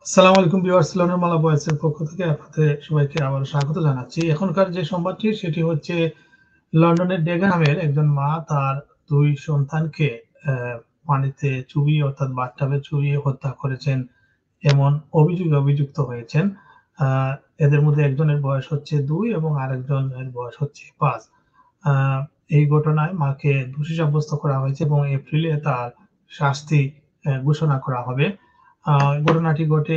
আসসালামু আলাইকুম ভিউয়ার্স, লোনের মালা ভয়েসের পক্ষ থেকে আপনাদের সবাইকে আবারও স্বাগত জানাচ্ছি। এখনকার যে সংবাদটি সেটি হচ্ছে লন্ডনের ডেgenham-এর একজন মা তার ২ সন্তানকে পানিতে চুবিয়ে অর্থাৎ বাথটাবে চুবিয়ে হত্যা করেছেন এমন অভিযোগে অভিযুক্ত হয়েছেন। আ এদের মধ্যে একজনের বয়স হচ্ছে ২ এবং আরেকজনের বয়স হচ্ছে ৫। আ এই ঘটনায় মাকে দোষী সাব্যস্ত করা হয়েছে এবং এপ্রিলে তার শাস্তি ঘোষণা করা হবে। আ ঘটনাটি ঘটে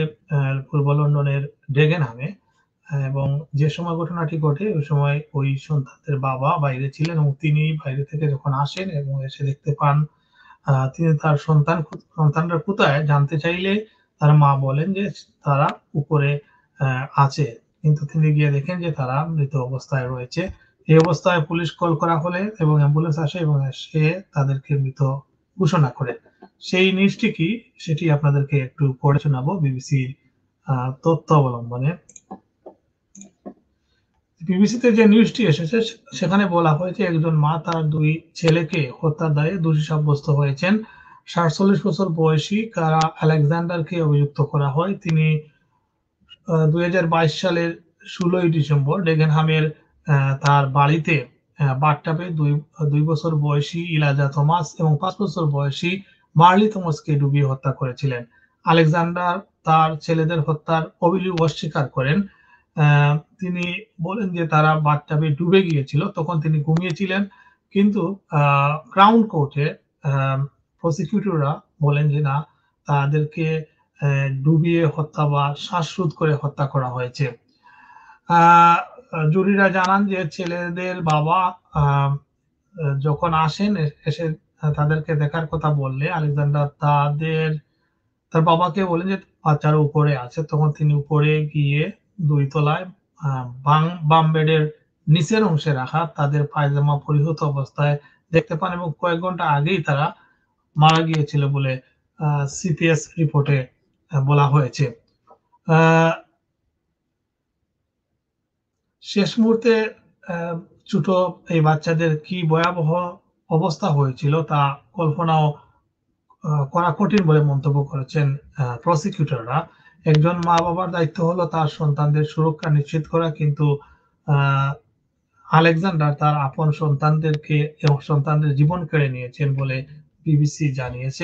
পূর্ব লন্ডনের ডেgenham-এ এবং যে সময় ঘটনাটি ঘটে ওই সময় ওই সন্তানদের বাবা বাইরে ছিলেন এবং তিনি বাইরে থেকে যখন আসেন এবং এসে দেখতে পান তিনি তার সন্তানরা কোথায় জানতে চাইলে তার মা বলেন যে তারা উপরে আছে। কিন্তু তিনি গিয়ে দেখেন যে তারা মৃত অবস্থায় রয়েছে। এই অবস্থায় পুলিশ কল করা হলে এবং অ্যাম্বুলেন্স আসে এবং এসে তাদেরকে মৃত ঘোষণা করে। সেই নিউজটি কি সেটি আপনাদেরকে একটু পড়ে শোনাবো বিবিসির তথ্য অবলম্বনে। বিবিসিতে যে নিউজটি এসেছে সেখানে বলা হয়েছে একজন মা তার ২ ছেলেকে হত্যার দায়ে দোষী সাব্যস্ত হয়েছেন। ৪৭ বছর বয়সী কারা আলেকজান্ডারকে অভিযুক্ত করা হয়। তিনি ২০২২ সালের ১৬ই ডিসেম্বর ডেgenham-এর তার বাড়িতে বাথটাবে ২ বছর বয়সী ইলাজা থমাস এবং ৫ বছর বয়সী মার্লি থমাসকে ডুবিয়ে হত্যা করেছিলেন। আলেকজান্ডার তার ছেলেদের হত্যার অভিযোগ অস্বীকার করেন। আ তিনি বলেন যে তারা বাথটাবে ডুবে গিয়েছিল। তখন তিনি ঘুমিয়েছিলেন। কিন্তু আ ক্রাউন কোর্টে আ প্রসিকিউটররা বলেন যে না, তাদেরকে ডুবিয়ে হত্যা বা শ্বাসরোধ করে হত্যা করা হয়েছে। আ জুরিরা জানান যে ছেলেদের বাবা আ যখন আসেন এসে তাদেরকে দেখার কথা বললে আলেকজান্ডার তার বাবাকে বলেন যে বাচ্চারা উপরে আছে। তখন তিনি উপরে গিয়ে ২ তলায় আ বাম বেডের নিচের অংশে রাখা তাদের পায়জামা পরিহিত অবস্থায় দেখতে পান এবং কয়েক ঘন্টা আগেই তারা মারা গিয়েছিল বলে আ সিপিএস রিপোর্টে বলা হয়েছে। আ শেষ মুহূর্তে আ ছোট এই বাচ্চাদের কি ভয়াবহ অবস্থা হয়েছিল তা কল্পনাও করা কঠিন বলে মন্তব্য করেছেন প্রসিকিউটররা। একজন মা-বাবার দায়িত্ব হলো তার সন্তানদের সুরক্ষা নিশ্চিত করা, কিন্তু আ আলেকজান্ডার তার আপন সন্তানদেরকে এবং সন্তানদের জীবন কেড়ে নিয়েছেন বলে বিবিসি জানিয়েছে।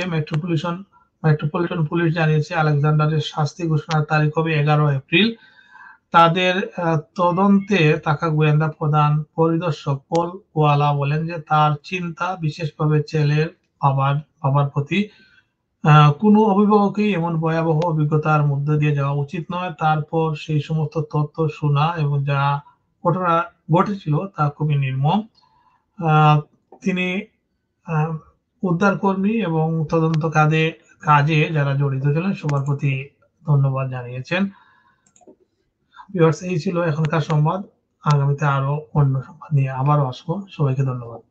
মেট্রোপলিটন পুলিশ জানিয়েছে আলেকজান্ডারের শাস্তি ঘোষণার তারিখ হবে ১১ এপ্রিল। তাদের তদন্তে থাকা গোয়েন্দা প্রধান পরিদর্শক পল ওয়ালা বলেন যে তার চিন্তা বিশেষভাবে ছেলের বাবার প্রতি। আ কোনো অভিভাবকই এমন ভয়াবহ অভিজ্ঞতার মধ্য দিয়ে যাওয়া উচিত নয়। তারপর সেই সমস্ত তথ্য শোনা এবং যা ঘটনা ঘটেছিল তা খুবই নির্মম। আ তিনি আ উদ্ধারকর্মী এবং তদন্ত কাজে যারা জড়িত ছিলেন সবার প্রতি ধন্যবাদ জানিয়েছেন। ভিউয়ার্স, এই ছিল এখনকার সংবাদ। আগামীতে আরো অন্য সংবাদ নিয়ে আবারও আসবো। সবাইকে ধন্যবাদ।